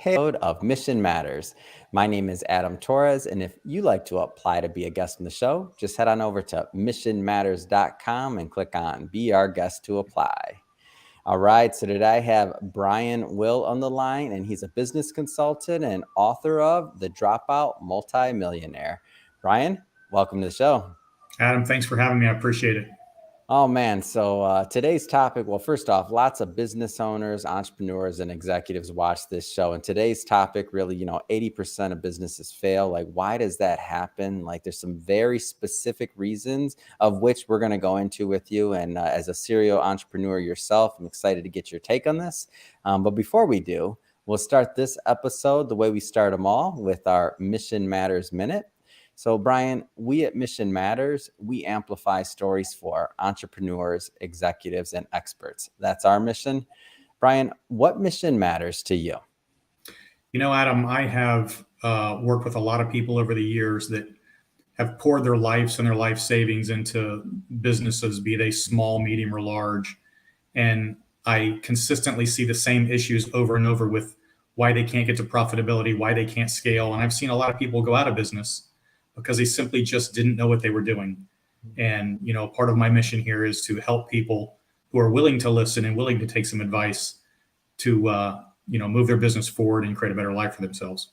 episode of Mission Matters. My name is Adam Torres, and if you like to apply to be a guest on the show, just head on over to missionmatters.com and click on Be Our Guest to apply. All right, so today I have Brian Will on the line, and he's a business consultant and author of The Dropout Multimillionaire. Brian, welcome to the show. Adam, thanks for having me. I appreciate it. Oh, man. So today's topic, well, first off, lots of business owners, entrepreneurs, and executives watch this show. And today's topic, really, 80% of businesses fail. Like, why does that happen? Like, there's some very specific reasons of which we're going to go into with you. And as a serial entrepreneur yourself, I'm excited to get your take on this. But before we do, we'll start this episode the way we start them all, with our Mission Matters Minute. So, Brian, we at Mission Matters, we amplify stories for entrepreneurs, executives, and experts. That's our mission. Brian, what mission matters to you? Adam, I have worked with a lot of people over the years that have poured their lives and their life savings into businesses, be they small, medium, or large. And I consistently see the same issues over and over with why they can't get to profitability, why they can't scale. And I've seen a lot of people go out of business because they simply just didn't know what they were doing. And, part of my mission here is to help people who are willing to listen and willing to take some advice to, move their business forward and create a better life for themselves.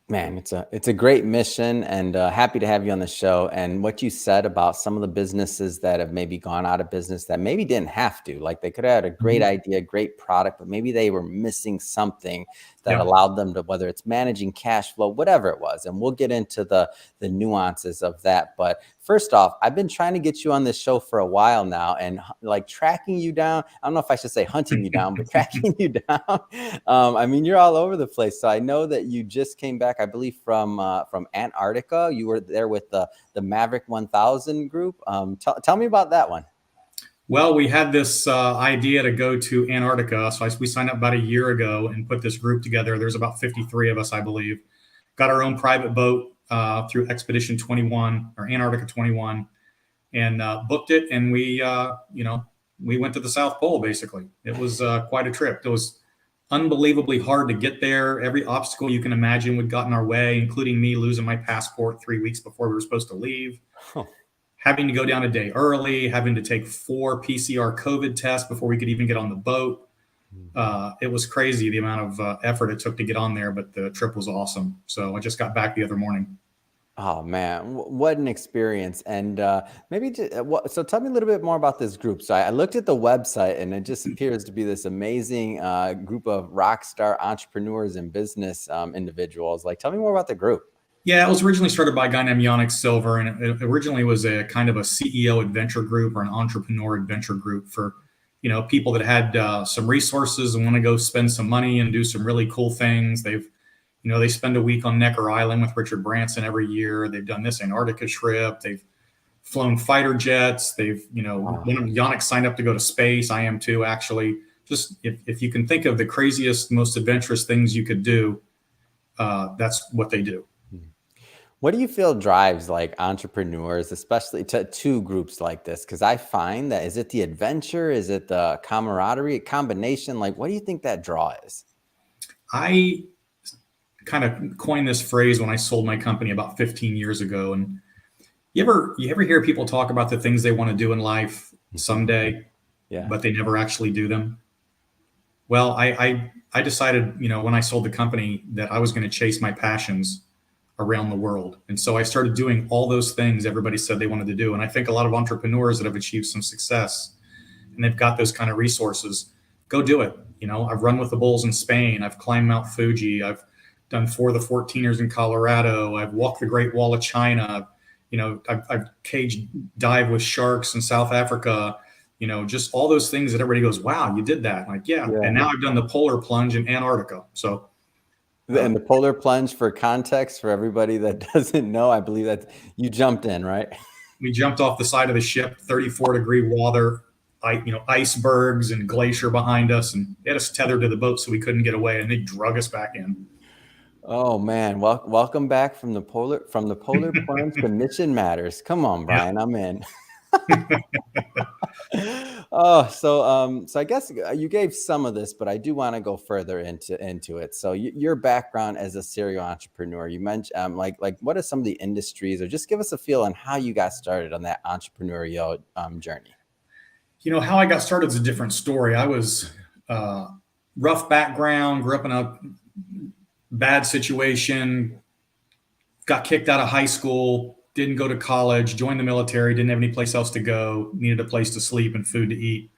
Man, it's a great mission, and happy to have you on the show. And what you said about some of the businesses that have maybe gone out of business that maybe didn't have to, like they could have had a great idea, great product, but maybe they were missing something that allowed them to, whether it's managing cash flow, whatever it was. And we'll get into the nuances of that. But first off, I've been trying to get you on this show for a while now, and like tracking you down. I don't know if I should say hunting you down, but tracking you down. You're all over the place. So I know that you just came back, I believe, from Antarctica. You were there with the Maverick 1000 group. Tell me about that one. Well, we had this idea to go to Antarctica. So we signed up about a year ago and put this group together. There's about 53 of us, I believe. Got our own private boat through Expedition 21 or Antarctica 21, and booked it. And we went to the South Pole, basically. It was quite a trip. It was unbelievably hard to get there. Every obstacle you can imagine would got in our way, including me losing my passport 3 weeks before we were supposed to leave. Having to go down a day early, having to take 4 PCR COVID tests before we could even get on the boat. It was crazy the amount of effort it took to get on there, but the trip was awesome. So I just got back the other morning. Oh, man, what an experience. And so tell me a little bit more about this group. So I looked at the website, and it just appears to be this amazing group of rock star entrepreneurs and business individuals. Like, tell me more about the group. Yeah, it was originally started by a guy named Yannick Silver, and it originally was a kind of a CEO adventure group or an entrepreneur adventure group for, people that had some resources and want to go spend some money and do some really cool things. They spend a week on Necker Island with Richard Branson every year. They've done this Antarctica trip. They've flown fighter jets. Yannick signed up to go to space. I am too, actually. Just if you can think of the craziest, most adventurous things you could do, that's what they do. What do you feel drives like entrepreneurs, especially to groups like this? Because I find that, is it the adventure? Is it the camaraderie, a combination? Like, what do you think that draw is? I kind of coined this phrase when I sold my company about 15 years ago. And you ever hear people talk about the things they want to do in life someday, but they never actually do them? Well, I decided, when I sold the company, that I was going to chase my passions around the world. And so I started doing all those things everybody said they wanted to do. And I think a lot of entrepreneurs that have achieved some success and they've got those kind of resources, go do it. I've run with the bulls in Spain. I've climbed Mount Fuji. I've done 4 of the 14ers in Colorado. I've walked the Great Wall of China. I've cage dive with sharks in South Africa. Just all those things that everybody goes, wow, you did that. Like, yeah. And now I've done the polar plunge in Antarctica. So. And the polar plunge, for context, for everybody that doesn't know, I believe that you jumped in, right? We jumped off the side of the ship, 34-degree water, icebergs and glacier behind us, and they had us tethered to the boat so we couldn't get away, and they drug us back in. Oh, man. Welcome back from the polar plunge to Mission Matters. Come on, Brian. I'm in. Oh, so I guess you gave some of this, but I do want to go further into it. So your background as a serial entrepreneur, you mentioned like what are some of the industries, or just give us a feel on how you got started on that entrepreneurial journey. How I got started is a different story. I was rough background, grew up in a bad situation, got kicked out of high school, didn't go to college, joined the military, didn't have any place else to go, needed a place to sleep and food to eat.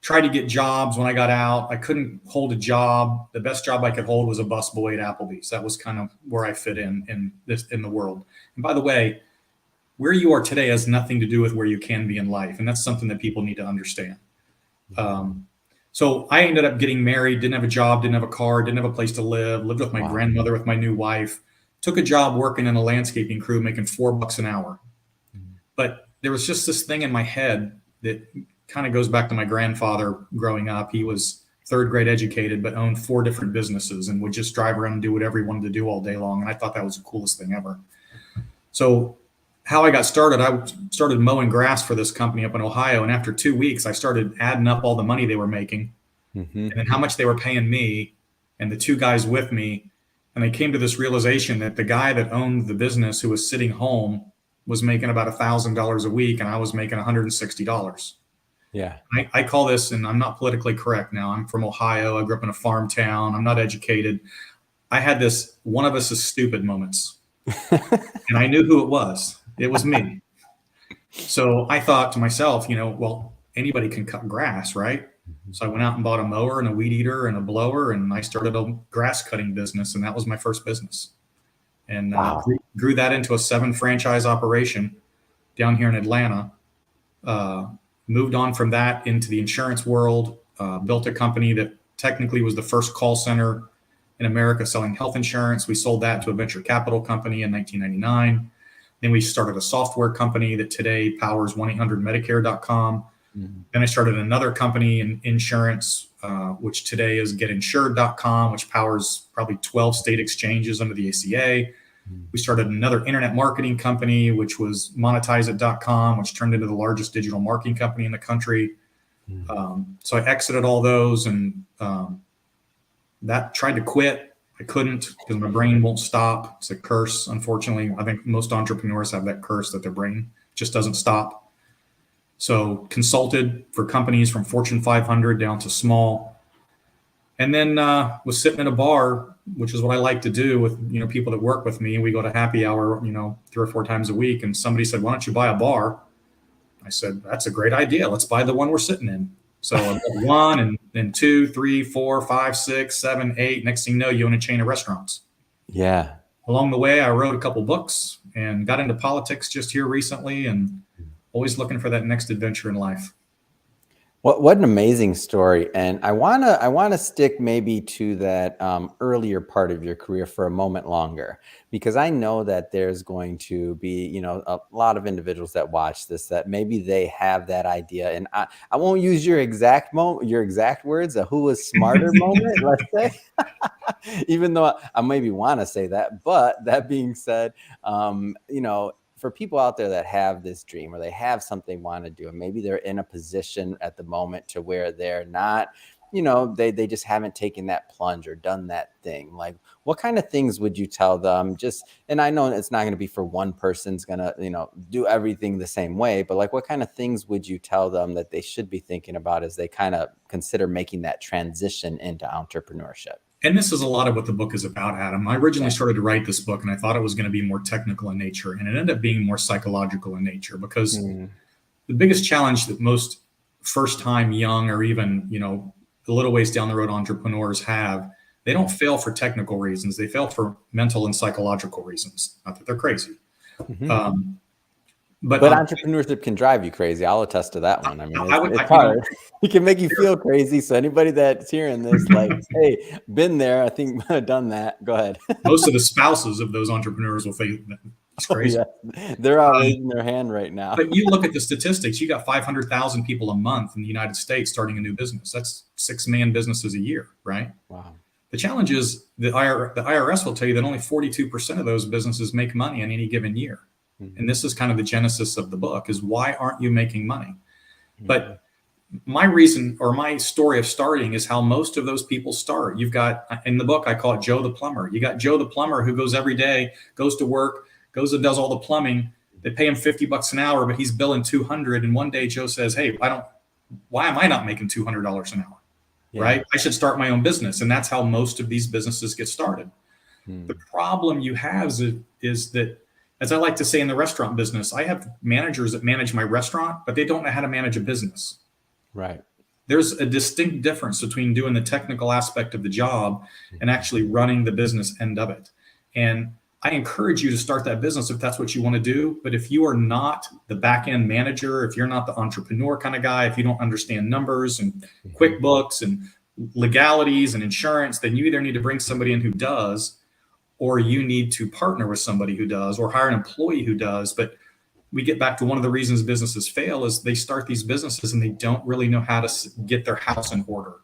Tried to get jobs when I got out. I couldn't hold a job. The best job I could hold was a busboy at Applebee's. That was kind of where I fit in the world. And by the way, where you are today has nothing to do with where you can be in life. And that's something that people need to understand. So I ended up getting married, didn't have a job, didn't have a car, didn't have a place to live, lived with my grandmother, with my new wife, took a job working in a landscaping crew, making $4 an hour. But there was just this thing in my head that kind of goes back to my grandfather growing up. He was third grade educated, but owned 4 different businesses and would just drive around and do whatever he wanted to do all day long. And I thought that was the coolest thing ever. So how I got started, I started mowing grass for this company up in Ohio. And after 2 weeks, I started adding up all the money they were making and then how much they were paying me and the 2 guys with me. And I came to this realization that the guy that owned the business, who was sitting home, was making about $1,000 a week, and I was making $160. Yeah. I call this, and I'm not politically correct now, I'm from Ohio. I grew up in a farm town. I'm not educated. I had this one of us is stupid moments. And I knew who it was. It was me. So I thought to myself, well, anybody can cut grass, right? So I went out and bought a mower and a weed eater and a blower, and I started a grass cutting business, and that was my first business. And grew that into a 7 franchise operation down here in Atlanta. Moved on from that into the insurance world, built a company that technically was the first call center in America selling health insurance. We sold that to a venture capital company in 1999. Then we started a software company that today powers 1-800-Medicare.com. Then I started another company in insurance, which today is GetInsured.com, which powers probably 12 state exchanges under the ACA. We started another internet marketing company, which was monetize.com, which turned into the largest digital marketing company in the country. So I exited all those and that tried to quit. I couldn't because my brain won't stop. It's a curse, unfortunately. I think most entrepreneurs have that curse that their brain just doesn't stop. So consulted for companies from Fortune 500 down to small. And then was sitting in a bar, which is what I like to do with people that work with me. We go to happy hour 3 or 4 times a week. And somebody said, "Why don't you buy a bar?" I said, "That's a great idea. Let's buy the one we're sitting in." So I bought 1 and then 2, 3, 4, 5, 6, 7, 8. Next thing you know, you own a chain of restaurants. Yeah. Along the way, I wrote a couple books and got into politics just here recently, and always looking for that next adventure in life. What an amazing story. And I wanna stick maybe to that earlier part of your career for a moment longer, because I know that there's going to be, a lot of individuals that watch this that maybe they have that idea. And I won't use your exact words, a who was smarter moment, let's say, even though I maybe want to say that. But that being said, for people out there that have this dream or they have something they want to do, and maybe they're in a position at the moment to where they're not, they just haven't taken that plunge or done that thing. Like, what kind of things would you tell them? And I know it's not going to be for one person's going to, do everything the same way, but like, what kind of things would you tell them that they should be thinking about as they kind of consider making that transition into entrepreneurship? And this is a lot of what the book is about, Adam. I originally started to write this book and I thought it was going to be more technical in nature, and it ended up being more psychological in nature, because the biggest challenge that most first-time young or even, a little ways down the road entrepreneurs have, they don't fail for technical reasons. They fail for mental and psychological reasons. Not that they're crazy. But entrepreneurship can drive you crazy. I'll attest to that one. I mean, it's hard. It can make you feel crazy. So anybody that's hearing this, like, hey, been there, I think done that. Go ahead. Most of the spouses of those entrepreneurs will say it's crazy. Yeah. They're all raising their hand right now. But you look at the statistics, you got 500,000 people a month in the United States starting a new business. That's 6 million businesses a year, right? Wow. The challenge is the IRS will tell you that only 42% of those businesses make money in any given year. And this is kind of the genesis of the book, is why aren't you making money? But my reason or my story of starting is how most of those people start. You've got, in the book, I call it Joe the plumber. You got Joe the plumber who goes every day, goes to work, goes and does all the plumbing. They pay him $50 an hour, but he's billing 200. And one day Joe says, hey, why am I not making $200 an hour? Yeah. Right? I should start my own business. And that's how most of these businesses get started. The problem you have is that, as I like to say in the restaurant business, I have managers that manage my restaurant, but they don't know how to manage a business. Right. There's a distinct difference between doing the technical aspect of the job and actually running the business end of it. And I encourage you to start that business if that's what you want to do. But if you are not the back end manager, if you're not the entrepreneur kind of guy, if you don't understand numbers and QuickBooks and legalities and insurance, then you either need to bring somebody in who does, or you need to partner with somebody who does, or hire an employee who does. But we get back to one of the reasons businesses fail is they start these businesses and they don't really know how to get their house in order.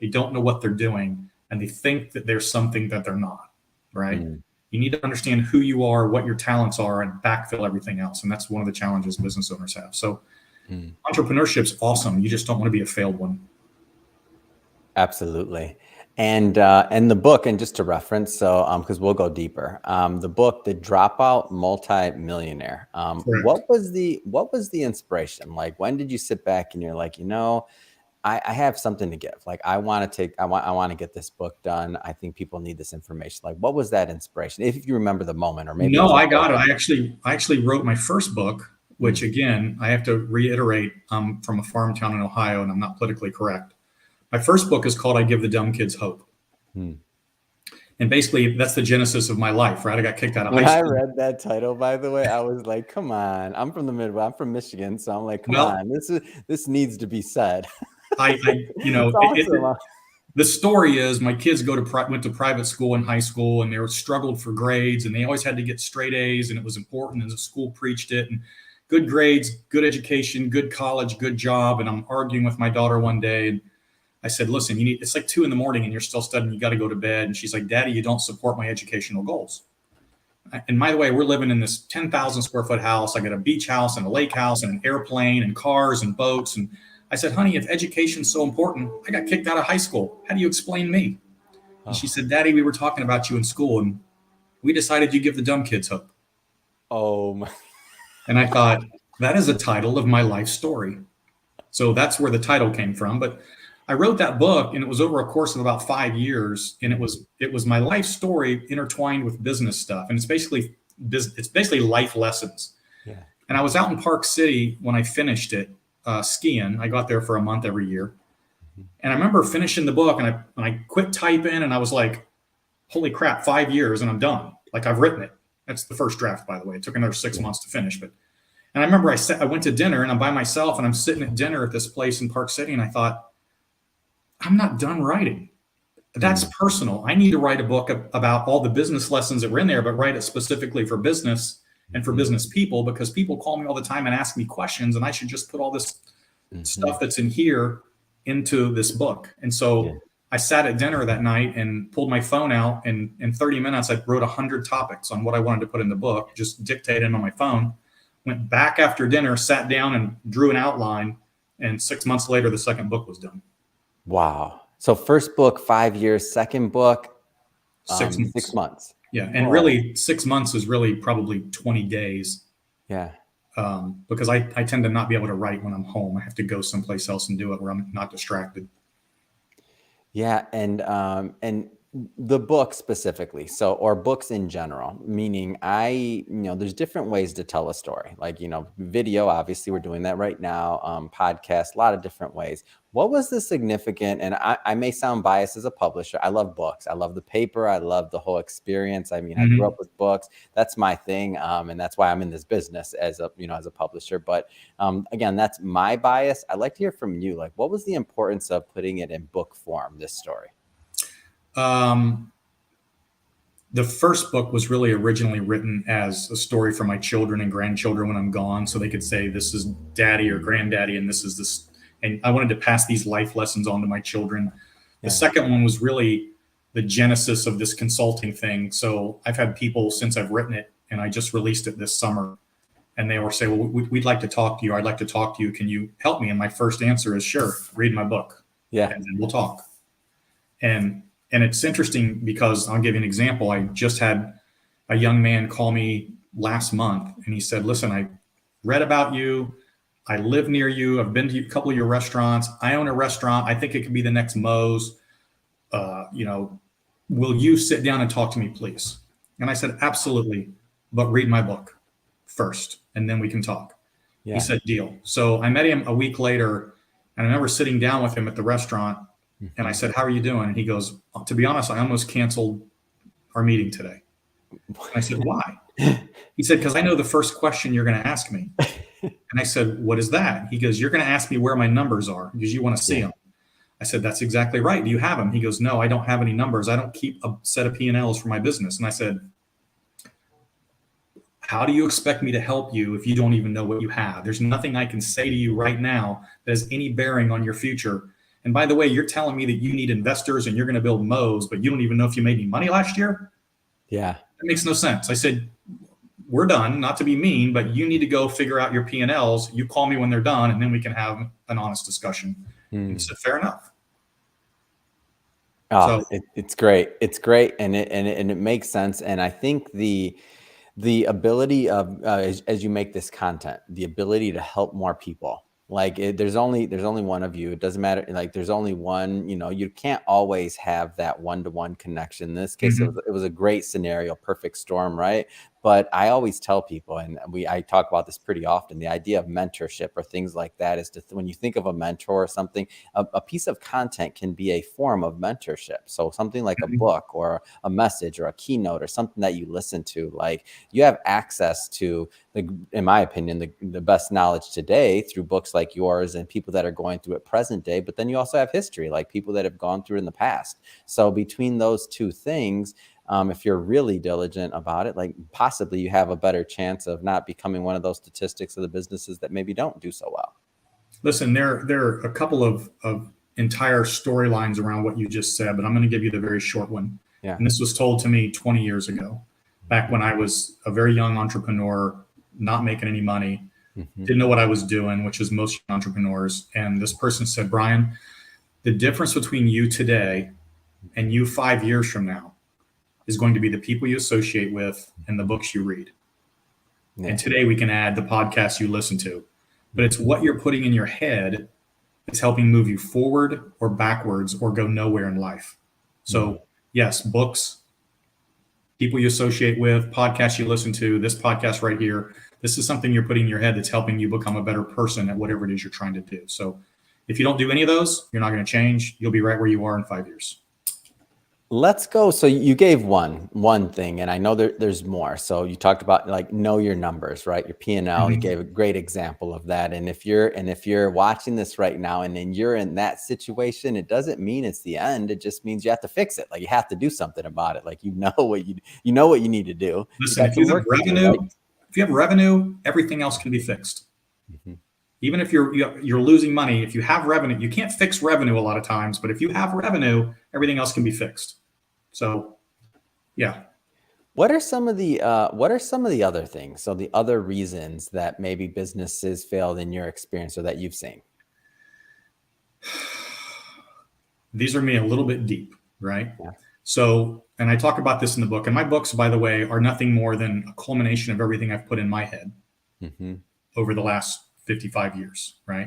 They don't know what they're doing, and they think that there's something that they're not, right? You need to understand who you are, what your talents are, and backfill everything else. And that's one of the challenges business owners have. So entrepreneurship's awesome. You just don't want to be a failed one. Absolutely. And the book, and just to reference, so because we'll go deeper, the book, The Dropout Multimillionaire. What was the inspiration? Like, when did you sit back and you're like, I have something to give. Like, I want to get this book done. I think people need this information. Like, what was that inspiration? If you remember the moment, or maybe. No, I got it. I actually wrote my first book, which again, I have to reiterate, I'm from a farm town in Ohio, and I'm not politically correct. My first book is called I Give the Dumb Kids Hope. And basically, that's the genesis of my life, right? I got kicked out of high school. When I read that title, by the way, I was like, come on. I'm from the Midwest. I'm from Michigan. So I'm like, come on. This needs to be said. The story is my kids went to private school in high school, and they struggled for grades, and they always had to get straight A's, and it was important, and the school preached it. And good grades, good education, good college, good job. And I'm arguing with my daughter one day, and I said, listen, it's like 2 a.m. and you're still studying. You got to go to bed. And she's like, Daddy, you don't support my educational goals. And by the way, we're living in this 10,000 square foot house. I got a beach house and a lake house and an airplane and cars and boats. And I said, honey, if education's so important, I got kicked out of high school. How do you explain me? And she said, Daddy, we were talking about you in school, and we decided you give the dumb kids hope. Oh my. And I thought, that is a title of my life story. So that's where the title came from. But I wrote that book, and it was over a course of about 5 years, and it was my life story intertwined with business stuff, and it's basically life lessons. Yeah. And I was out in Park City when I finished it, skiing. I got there for a month every year, and I remember finishing the book, and I quit typing, and I was like, "Holy crap! 5 years, and I'm done. Like, I've written it." That's the first draft, by the way. It took another 6 months to finish, and I remember I went to dinner, and I'm by myself, and I'm sitting at dinner at this place in Park City, and I thought, I'm not done writing. That's personal. I need to write a book about all the business lessons that were in there, but write it specifically for business and for business people, because people call me all the time and ask me questions, and I should just put all this stuff that's in here into this book. And so I sat at dinner that night and pulled my phone out, and in 30 minutes, I wrote 100 topics on what I wanted to put in the book, just dictated on my phone, went back after dinner, sat down and drew an outline. And 6 months later, the second book was done. Wow. So first book, 5 years, second book, 6 months. 6 months. Yeah. And really 6 months is really probably 20 days. Yeah. Because I tend to not be able to write when I'm home. I have to go someplace else and do it where I'm not distracted. Yeah. And the book specifically, or books in general, meaning there's different ways to tell a story, like, video, obviously we're doing that right now, podcast, a lot of different ways. What was the significant, and I may sound biased as a publisher. I love books. I love the paper. I love the whole experience. I mean, I grew up with books. That's my thing. And that's why I'm in this business as a publisher. But again, that's my bias. I'd like to hear from you. Like, what was the importance of putting it in book form, this story? The first book was really originally written as a story for my children and grandchildren when I'm gone, so they could say, this is daddy or granddaddy, and this is this. And I wanted to pass these life lessons on to my children. The second one was really the genesis of this consulting thing. So I've had people, since I've written it, and I just released it this summer, and they will say, well, we'd like to talk to you. I'd like to talk to you. Can you help me? And my first answer is, sure, read my book. Yeah. And then we'll talk. And it's interesting because I'll give you an example. I just had a young man call me last month, and he said, listen, I read about you. I live near you. I've been to a couple of your restaurants. I own a restaurant. I think it could be the next Moe's. Will you sit down and talk to me, please? And I said, absolutely, but read my book first, and then we can talk. Yeah. He said, deal. So I met him a week later, and I remember sitting down with him at the restaurant, and I said, how are you doing? And he goes, to be honest, I almost canceled our meeting today. And I said, why? He said, because I know the first question you're going to ask me. And I said, what is that? He goes, you're going to ask me where my numbers are because you want to see them. I said, that's exactly right. Do you have them? He goes, no, I don't have any numbers. I don't keep a set of P&Ls for my business. And I said, how do you expect me to help you if you don't even know what you have? There's nothing I can say to you right now that has any bearing on your future. And by the way, you're telling me that you need investors and you're going to build Moe's, but you don't even know if you made any money last year? Yeah. That makes no sense. I said, we're done, not to be mean, but you need to go figure out your P&Ls. You call me when they're done, and then we can have an honest discussion. And he said, fair enough. Oh, so, it's great. It's great. And it makes sense. And I think the ability of, as you make this content, the ability to help more people, like there's only one of you. It doesn't matter. Like there's only one, you can't always have that one-to-one connection. In this case, it was a great scenario, perfect storm. Right. But I always tell people, and I talk about this pretty often, the idea of mentorship or things like that is when you think of a mentor or something, a piece of content can be a form of mentorship. So something like a book or a message or a keynote or something that you listen to, like you have access to, in my opinion, the best knowledge today through books like yours and people that are going through it present day. But then you also have history, like people that have gone through it in the past. So between those two things, if you're really diligent about it, like possibly you have a better chance of not becoming one of those statistics of the businesses that maybe don't do so well. Listen, there are a couple of entire storylines around what you just said, but I'm going to give you the very short one. Yeah. And this was told to me 20 years ago, back when I was a very young entrepreneur, not making any money, didn't know what I was doing, which is most entrepreneurs. And this person said, Brian, the difference between you today and you 5 years from now is going to be the people you associate with and the books you read. Yeah. And today we can add the podcasts you listen to, but it's what you're putting in your head that's helping move you forward or backwards or go nowhere in life. So yes, books, people you associate with, podcasts you listen to, this podcast right here, this is something you're putting in your head that's helping you become a better person at whatever it is you're trying to do. So if you don't do any of those, you're not going to change. You'll be right where you are in 5 years. Let's go. So you gave one thing, and I know there's more. So you talked about like know your numbers, right? Your P&L. You gave a great example of that. And if you're watching this right now, and then you're in that situation, it doesn't mean it's the end. It just means you have to fix it. Like you have to do something about it. Like you know what you need to do. Listen, if you have revenue, everything else can be fixed. Even if you're losing money, if you have revenue, you can't fix revenue a lot of times, but if you have revenue, everything else can be fixed. So, yeah. What are some of the other things? So the other reasons that maybe businesses failed in your experience or that you've seen? These are me a little bit deep, right? Yeah. So, and I talk about this in the book, and my books, by the way, are nothing more than a culmination of everything I've put in my head over the last 55 years, right?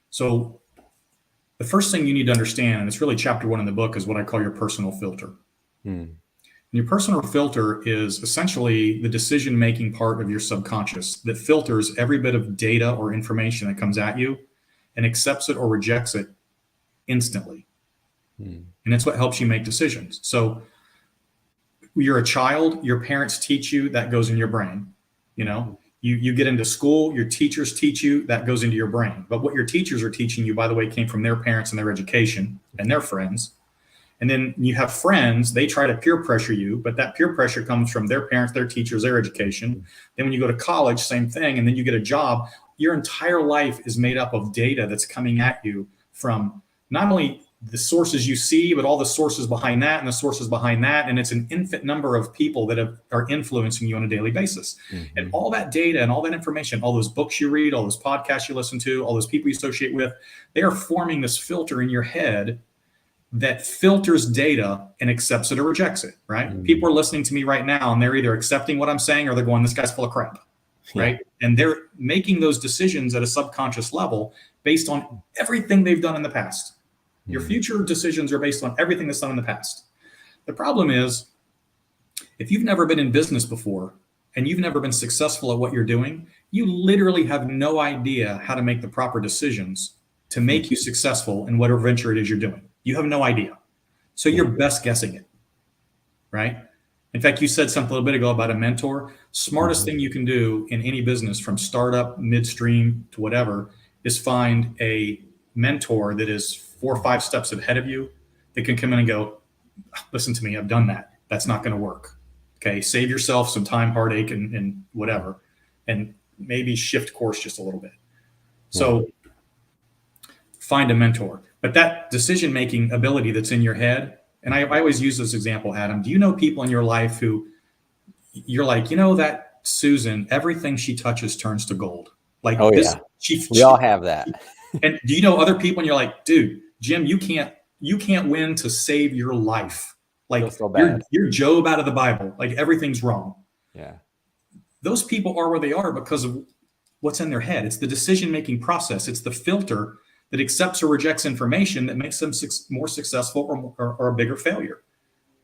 So the first thing you need to understand, and it's really chapter 1 in the book, is what I call your personal filter. And your personal filter is essentially the decision-making part of your subconscious that filters every bit of data or information that comes at you and accepts it or rejects it instantly. And that's what helps you make decisions. So you're a child, your parents teach you, that goes in your brain. You get into school, your teachers teach you, that goes into your brain. But what your teachers are teaching you, by the way, came from their parents and their education and their friends. And then you have friends, they try to peer pressure you, but that peer pressure comes from their parents, their teachers, their education. Then when you go to college, same thing. And then you get a job. Your entire life is made up of data that's coming at you from not only the sources you see, but all the sources behind that and the sources behind that. And it's an infinite number of people that are influencing you on a daily basis. Mm-hmm. And all that data and all that information, all those books you read, all those podcasts you listen to, all those people you associate with, they are forming this filter in your head that filters data and accepts it or rejects it, right? Mm-hmm. People are listening to me right now and they're either accepting what I'm saying or they're going, this guy's full of crap, right? Yeah. And they're making those decisions at a subconscious level based on everything they've done in the past. Mm-hmm. Your future decisions are based on everything that's done in the past. The problem is, if you've never been in business before and you've never been successful at what you're doing, you literally have no idea how to make the proper decisions to make you successful in whatever venture it is you're doing. You have no idea. So you're best guessing it, right? In fact, you said something a little bit ago about a mentor. Smartest thing you can do in any business, from startup, midstream to whatever, is find a mentor that is 4 or 5 steps ahead of you that can come in and go, listen to me, I've done that. That's not going to work. Okay, save yourself some time, heartache, and whatever, and maybe shift course just a little bit. So find a mentor. But that decision-making ability that's in your head, and I always use this example, Adam, do you know people in your life who you're like, that Susan, everything she touches turns to gold? Like, oh, this, yeah. We all have that. And do you know other people and you're like, dude, Jim, you can't win to save your life. Like, so bad. You're Job out of the Bible. Like, everything's wrong. Yeah. Those people are where they are because of what's in their head. It's the decision-making process. It's the filter that accepts or rejects information that makes them more successful or a bigger failure.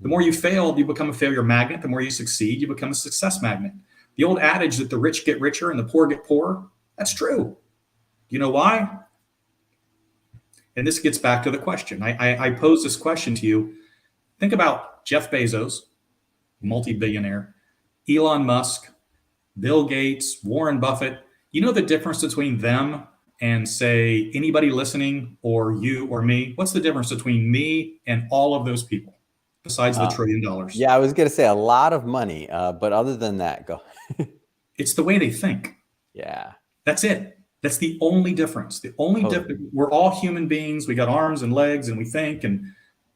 The more you fail, you become a failure magnet. The more you succeed, you become a success magnet. The old adage that the rich get richer and the poor get poorer, that's true. You know why? And this gets back to the question. I pose this question to you. Think about Jeff Bezos, multi-billionaire, Elon Musk, Bill Gates, Warren Buffett. You know the difference between them and, say, anybody listening, or you or me? What's the difference between me and all of those people besides the $1 trillion? Yeah, I was going to say a lot of money, but other than that, go. It's the way they think. Yeah. That's it. That's the only difference. The only difference. We're all human beings. We got arms and legs and we think, and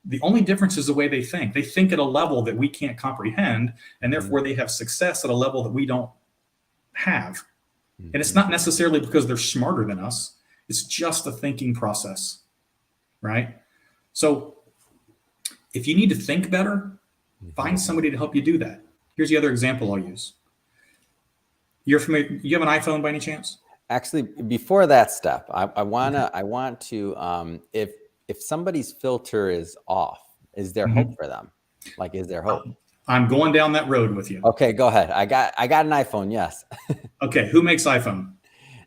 the only difference is the way they think. They think at a level that we can't comprehend, and therefore they have success at a level that we don't have. And it's not necessarily because they're smarter than us. It's just a thinking process, right? So if you need to think better, find somebody to help you do that. Here's the other example I'll use. You're familiar, you have an iPhone by any chance? Actually, before that step, I want to, if somebody's filter is off, is there hope for them? Like, is there hope? I'm going down that road with you. Okay, go ahead. I got an iPhone. Yes. Okay. Who makes iPhone?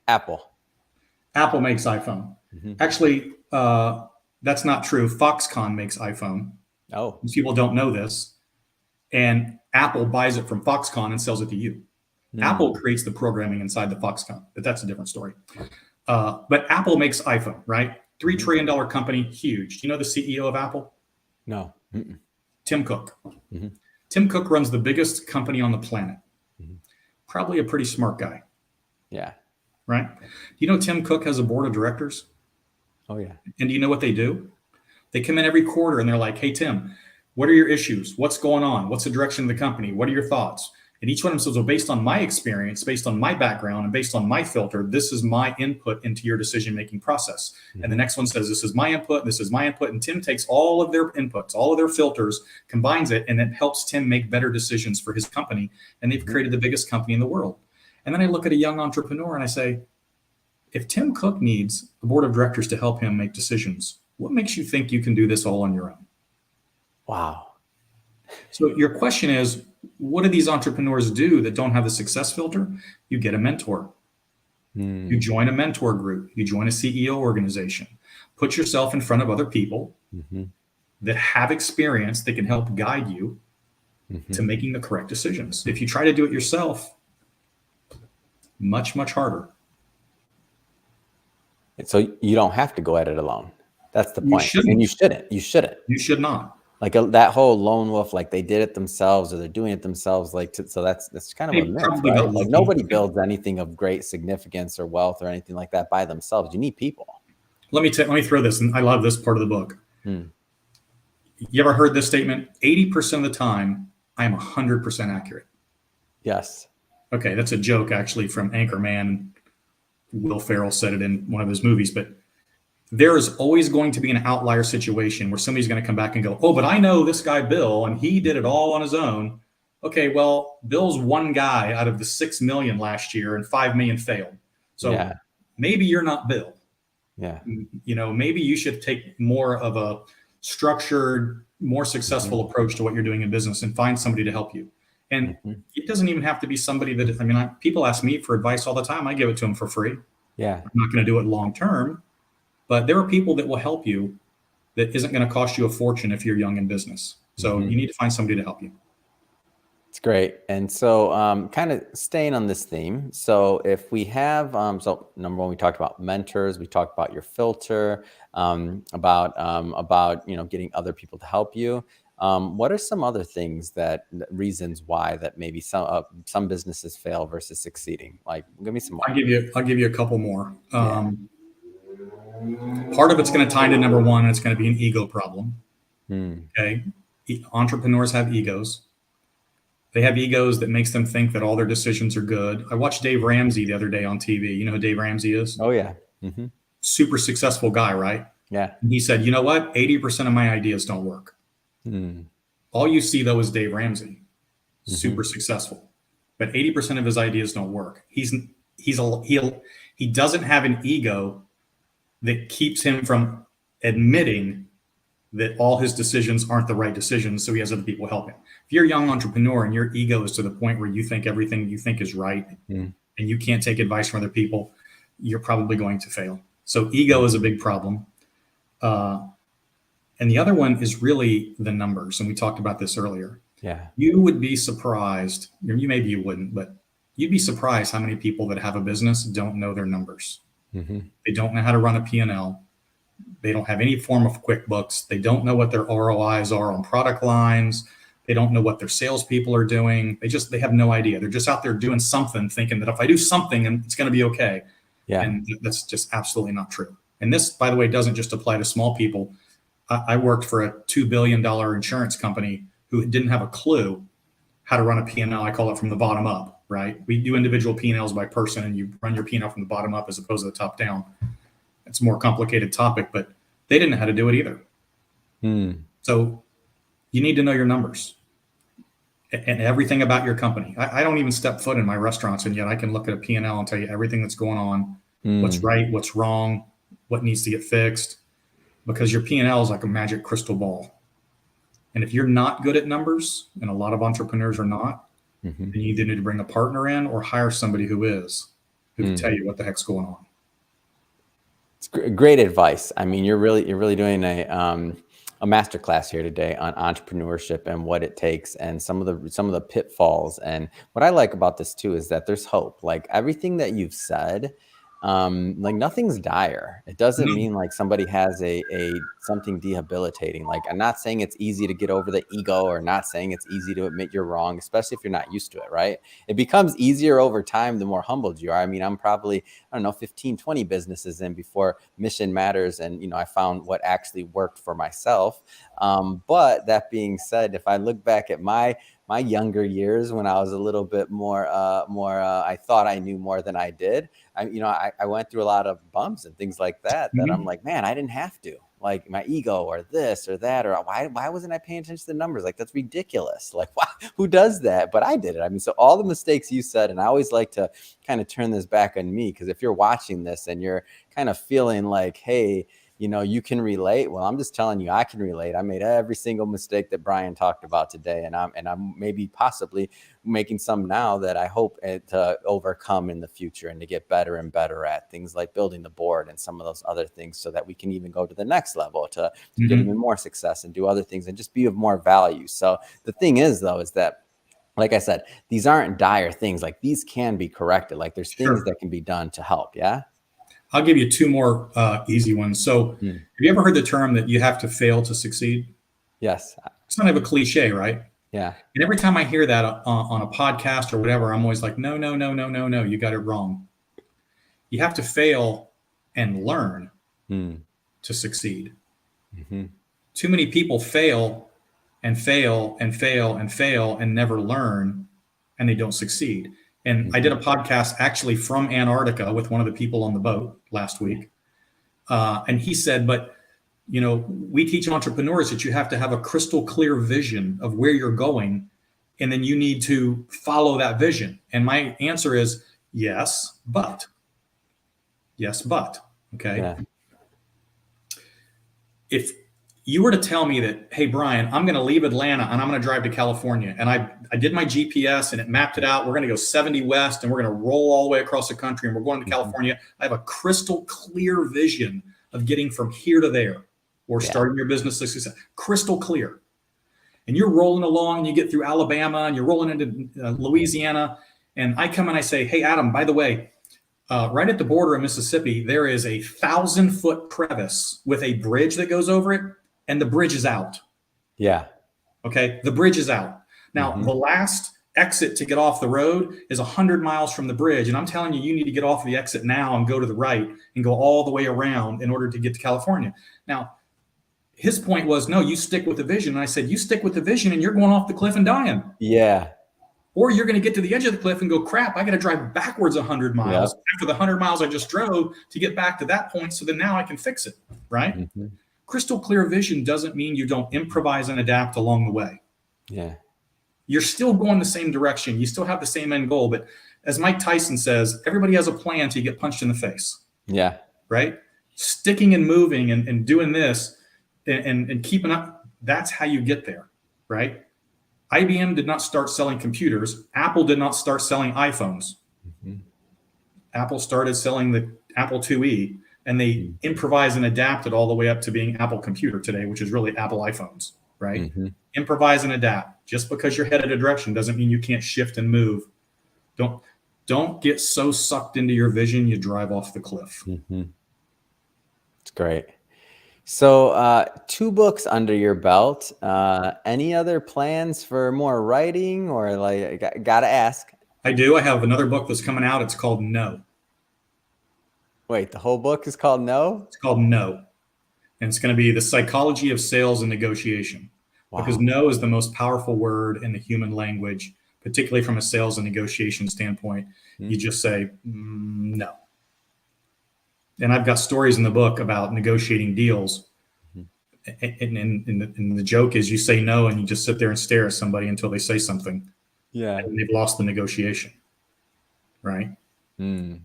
Apple. Apple makes iPhone. Actually, that's not true. Foxconn makes iPhone. Oh. People don't know this. And Apple buys it from Foxconn and sells it to you. Apple creates the programming inside the Foxconn, but that's a different story. But Apple makes iPhone, right? $3 trillion company, huge. Do you know the CEO of Apple? No. Tim Cook. Tim Cook runs the biggest company on the planet. Probably a pretty smart guy. Yeah. Right? You know, Tim Cook has a board of directors. Oh, yeah. And do you know what they do? They come in every quarter and they're like, hey, Tim, what are your issues? What's going on? What's the direction of the company? What are your thoughts? And each one of them says, well, based on my experience, based on my background, and based on my filter, this is my input into your decision-making process. And the next one says, this is my input, this is my input. And Tim takes all of their inputs, all of their filters, combines it, and it helps Tim make better decisions for his company. And they've created the biggest company in the world. And then I look at a young entrepreneur and I say, if Tim Cook needs a board of directors to help him make decisions, what makes you think you can do this all on your own? Wow. So your question is, what do these entrepreneurs do that don't have the success filter? You get a mentor. You join a mentor group. You join a CEO organization. Put yourself in front of other people that have experience that can help guide you to making the correct decisions. If you try to do it yourself, much, much harder. So you don't have to go at it alone. That's the point. And you shouldn't. You shouldn't. You should not. Like that whole lone wolf, like they did it themselves or they're doing it themselves. Like, so that's kind of a myth, right? Like nobody builds anything of great significance or wealth or anything like that by themselves. You need people. Let me throw this, and I love this part of the book. Hmm. You ever heard this statement? 80% of the time, I am 100% accurate. Yes. Okay, that's a joke actually from Anchorman. Will Ferrell said it in one of his movies, but there is always going to be an outlier situation where somebody's going to come back and go, oh, but I know this guy, Bill, and he did it all on his own. Okay, well, Bill's one guy out of the 6 million last year and 5 million failed. So Yeah. maybe you're not Bill. Yeah. Maybe you should take more of a structured, more successful approach to what you're doing in business and find somebody to help you. And it doesn't even have to be somebody that, people ask me for advice all the time. I give it to them for free. Yeah. I'm not going to do it long term, but there are people that will help you that isn't going to cost you a fortune if you're young in business. So you need to find somebody to help you. It's great. And so kind of staying on this theme. So if we have, so number one, we talked about mentors, we talked about your filter, about, getting other people to help you. What are some other things reasons why that maybe some businesses fail versus succeeding? Like, give me some more. I'll give you a couple more. Part of it's going to tie into number one, and it's going to be an ego problem. Okay. Entrepreneurs have egos. They have egos that makes them think that all their decisions are good. I watched Dave Ramsey the other day on TV. You know who Dave Ramsey is? Oh, yeah. Super successful guy, right? Yeah. And he said, you know what? 80% of my ideas don't work. All you see, though, is Dave Ramsey. Super successful. But 80% of his ideas don't work. He doesn't have an ego that keeps him from admitting that all his decisions aren't the right decisions, so he has other people help him. If you're a young entrepreneur and your ego is to the point where you think everything you think is right and you can't take advice from other people, you're probably going to fail. So ego is a big problem. And the other one is really the numbers, and we talked about this earlier. Yeah. You would be surprised, maybe you wouldn't, but you'd be surprised how many people that have a business don't know their numbers. They don't know how to run a P&L. They don't have any form of QuickBooks. They don't know what their ROIs are on product lines. They don't know what their salespeople are doing. They have no idea. They're just out there doing something, thinking that if I do something, and it's going to be okay. Yeah. And that's just absolutely not true. And this, by the way, doesn't just apply to small people. I worked for a $2 billion insurance company who didn't have a clue how to run a P&L. I call it from the bottom up, right? We do individual P&Ls by person, and you run your P&L from the bottom up as opposed to the top down. It's a more complicated topic, but they didn't know how to do it either. So you need to know your numbers and everything about your company. I don't even step foot in my restaurants, and yet I can look at a P&L and tell you everything that's going on, what's right, what's wrong, what needs to get fixed, because your P&L is like a magic crystal ball. And if you're not good at numbers, and a lot of entrepreneurs are not, then you either need to bring a partner in or hire somebody who can tell you what the heck's going on. It's great advice. I mean, you're really doing a masterclass here today on entrepreneurship and what it takes and some of the pitfalls. And what I like about this too is that there's hope. Like everything that you've said, like nothing's dire. It doesn't mean like somebody has something debilitating. Like I'm not saying it's easy to get over the ego, or not saying it's easy to admit you're wrong, especially if you're not used to it, right? It becomes easier over time the more humbled you are. I mean, I'm probably, 15, 20 businesses in before Mission Matters. And, I found what actually worked for myself. But that being said, if I look back at my younger years when I was a little bit more, I thought I knew more than I did. I went through a lot of bumps and things like that I'm like, man, I didn't have to. Like my ego or this or that, or why wasn't I paying attention to the numbers? Like, that's ridiculous. Like, who does that? But I did it. I mean, so all the mistakes you said, and I always like to kind of turn this back on me, because if you're watching this and you're kind of feeling like, hey, you can relate. Well, I'm just telling you, I can relate. I made every single mistake that Brian talked about today. And I'm maybe possibly making some now that I hope to overcome in the future and to get better and better at things like building the board and some of those other things, so that we can even go to the next level to get even more success and do other things and just be of more value. So the thing is, though, is that, like I said, these aren't dire things. Like these can be corrected. Like there's things that can be done to help. Yeah. I'll give you two more easy ones. So have you ever heard the term that you have to fail to succeed? Yes. It's kind of a cliche, right? Yeah. And every time I hear that on a podcast or whatever, I'm always like, no, you got it wrong. You have to fail and learn to succeed. Too many people fail and fail and fail and fail and never learn, and they don't succeed. And I did a podcast actually from Antarctica with one of the people on the boat last week. And he said, but we teach entrepreneurs that you have to have a crystal clear vision of where you're going, and then you need to follow that vision. And my answer is yes, but. Okay. Yeah. If you were to tell me that, hey, Brian, I'm going to leave Atlanta and I'm going to drive to California, and I did my GPS and it mapped it out. We're going to go 70 west and we're going to roll all the way across the country and we're going to California. I have a crystal clear vision of getting from here to there, or starting your business to success. Crystal clear. And you're rolling along and you get through Alabama and you're rolling into Louisiana. And I come and I say, hey, Adam, by the way, right at the border of Mississippi, there is a 1,000-foot crevice with a bridge that goes over it, and the bridge is out. Yeah. Okay. The bridge is out. Now, the last exit to get off the road is 100 miles from the bridge. And I'm telling you, you need to get off the exit now and go to the right and go all the way around in order to get to California. Now, his point was, no, you stick with the vision. And I said, you stick with the vision and you're going off the cliff and dying. Yeah. Or you're going to get to the edge of the cliff and go, crap, I got to drive backwards 100 miles after the 100 miles I just drove to get back to that point. So then now I can fix it. Right. Crystal clear vision doesn't mean you don't improvise and adapt along the way. Yeah. You're still going the same direction. You still have the same end goal. But as Mike Tyson says, everybody has a plan till you get punched in the face. Yeah. Right. Sticking and moving and doing this and keeping up. That's how you get there. Right. IBM did not start selling computers. Apple did not start selling iPhones. Apple started selling the Apple IIe, and they improvised and adapted all the way up to being Apple Computer today, which is really Apple iPhones, right? Improvise and adapt. Just because you're headed a direction doesn't mean you can't shift and move. Don't get so sucked into your vision you drive off the cliff. It's great. So 2 books under your belt. Any other plans for more writing, or gotta ask? I do. I have another book that's coming out. It's called No. Wait, the whole book is called No? It's called No. And it's going to be the psychology of sales and negotiation. Wow. Because no is the most powerful word in the human language, particularly from a sales and negotiation standpoint. You just say no. And I've got stories in the book about negotiating deals. And the joke is you say no and you just sit there and stare at somebody until they say something. Yeah. And they've lost the negotiation. Right?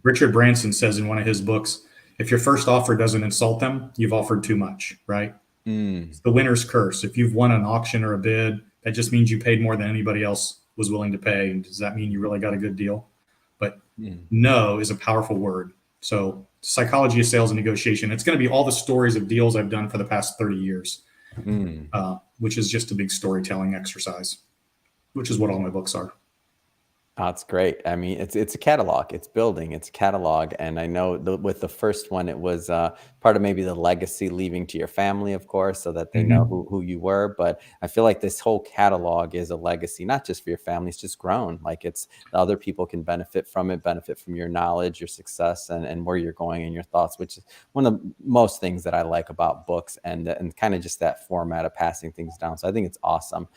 Richard Branson says in one of his books, if your first offer doesn't insult them, you've offered too much. Right? It's the winner's curse. If you've won an auction or a bid, that just means you paid more than anybody else was willing to pay. And does that mean you really got a good deal? But no is a powerful word. So psychology of sales and negotiation, it's going to be all the stories of deals I've done for the past 30 years, which is just a big storytelling exercise, which is what all my books are. That's great. I mean, it's a catalog. It's building. It's a catalog. And I know with the first one, it was part of maybe the legacy leaving to your family, of course, so that they know who you were. But I feel like this whole catalog is a legacy, not just for your family. It's just grown. Like other people can benefit from it, benefit from your knowledge, your success, and where you're going and your thoughts, which is one of the most things that I like about books and kind of just that format of passing things down. So I think it's awesome.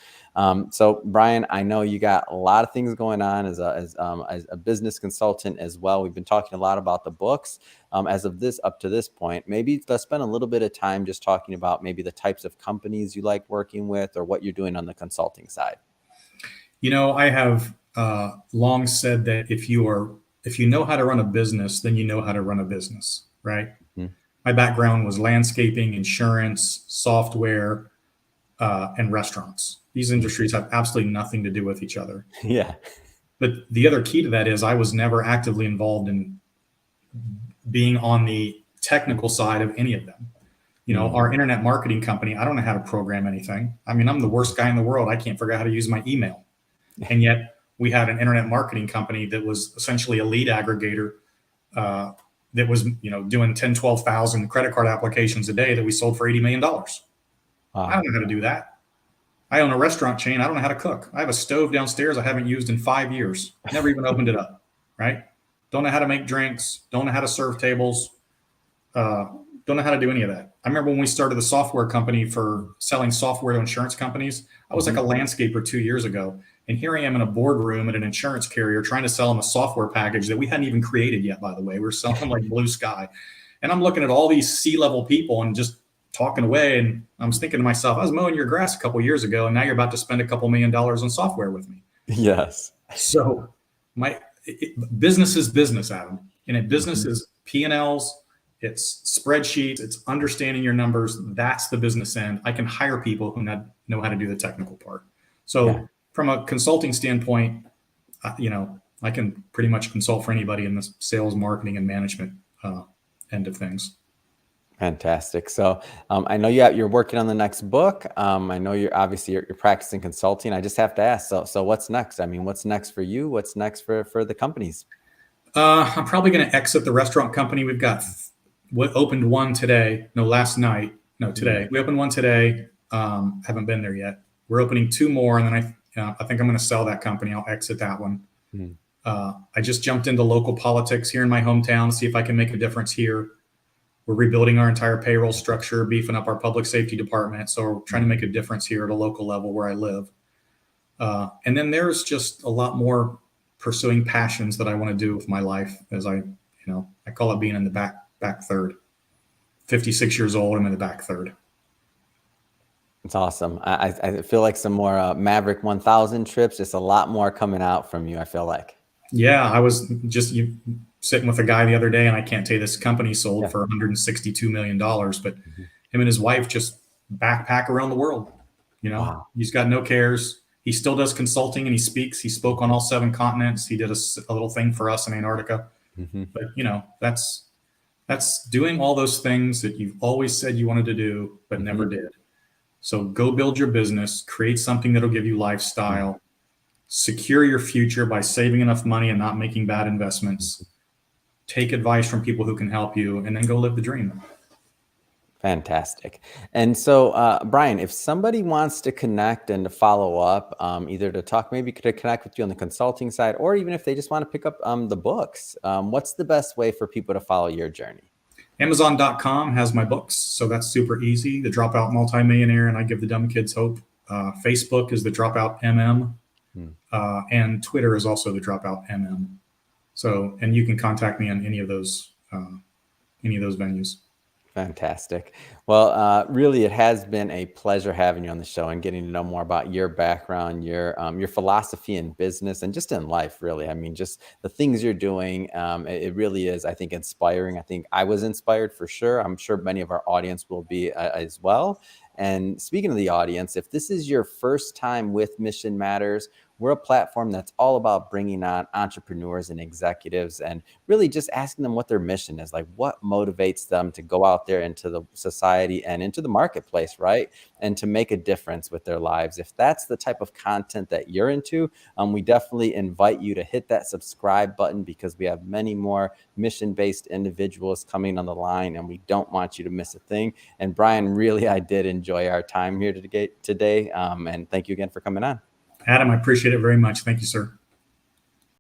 So Brian, I know you got a lot of things going on as a business consultant as well. We've been talking a lot about the books up to this point. Maybe let's spend a little bit of time just talking about maybe the types of companies you like working with or what you're doing on the consulting side. I have long said that if you know how to run a business, then you know how to run a business, right? My background was landscaping, insurance, software, and restaurants. These industries have absolutely nothing to do with each other. Yeah. But the other key to that is I was never actively involved in being on the technical side of any of them. Our internet marketing company, I don't know how to program anything. I mean, I'm the worst guy in the world. I can't figure out how to use my email. And yet we had an internet marketing company that was essentially a lead aggregator that was, doing 10, 12,000 credit card applications a day that we sold for $80 million. Wow. I don't know how to do that. I own a restaurant chain. I don't know how to cook. I have a stove downstairs I haven't used in 5 years. Never even opened it up, right? Don't know how to make drinks. Don't know how to serve tables. Don't know how to do any of that. I remember when we started the software company for selling software to insurance companies, I was like a landscaper 2 years ago. And here I am in a boardroom at an insurance carrier trying to sell them a software package that we hadn't even created yet, by the way. We're selling them like blue sky. And I'm looking at all these C-level people and just talking away. And I was thinking to myself, I was mowing your grass a couple of years ago, and now you're about to spend a couple $1 million on software with me. Yes. So business is business, Adam. And business is P&Ls, it's spreadsheets, it's understanding your numbers. That's the business end. I can hire people who know how to do the technical part. So from a consulting standpoint, I can pretty much consult for anybody in the sales, marketing, and management end of things. Fantastic. So I know you're working on the next book. I know you're practicing consulting. I just have to ask. So what's next? I mean, what's next for you? What's next for the companies? I'm probably going to exit the restaurant company. We've got opened one today. No, last night. No, today. We opened one today. Haven't been there yet. We're opening 2 more, and then I think I'm going to sell that company. I'll exit that one. I just jumped into local politics here in my hometown, see if I can make a difference here. We're rebuilding our entire payroll structure, beefing up our public safety department. So we're trying to make a difference here at a local level where I live. And then there's just a lot more pursuing passions that I want to do with my life, as I call it being in the back third. 56 years old, I'm in the back third. It's awesome. I feel like some more Maverick 1000 trips, just a lot more coming out from you, I feel like. Yeah, I was just sitting with a guy the other day, and I can't tell you, this company sold for $162 million, but him and his wife just backpack around the world. Wow. He's got no cares. He still does consulting, and he speaks. He spoke on all 7 continents. He did a little thing for us in Antarctica. But that's doing all those things that you've always said you wanted to do, but never did. So go build your business, create something that'll give you lifestyle, secure your future by saving enough money and not making bad investments, take advice from people who can help you, and then go live the dream. Fantastic. And so, Brian, if somebody wants to connect and to follow up, either to talk, maybe to connect with you on the consulting side, or even if they just want to pick up the books, what's the best way for people to follow your journey? Amazon.com has my books, so that's super easy. The Dropout Multimillionaire, and I Give the Dumb Kids Hope. Facebook is the Dropout MM, and Twitter is also the Dropout MM. So, and you can contact me on any of those venues. Fantastic. Well, really, it has been a pleasure having you on the show and getting to know more about your background, your philosophy in business and just in life, really. I mean, just the things you're doing. It really is, I think, inspiring. I think I was inspired for sure. I'm sure many of our audience will be as well. And speaking of the audience, if this is your first time with Mission Matters, we're a platform that's all about bringing on entrepreneurs and executives and really just asking them what their mission is, like what motivates them to go out there into the society and into the marketplace, right? And to make a difference with their lives. If that's the type of content that you're into, we definitely invite you to hit that subscribe button, because we have many more mission-based individuals coming on the line, and we don't want you to miss a thing. And Brian, really, I did enjoy our time here today. And thank you again for coming on. Adam, I appreciate it very much. Thank you, sir.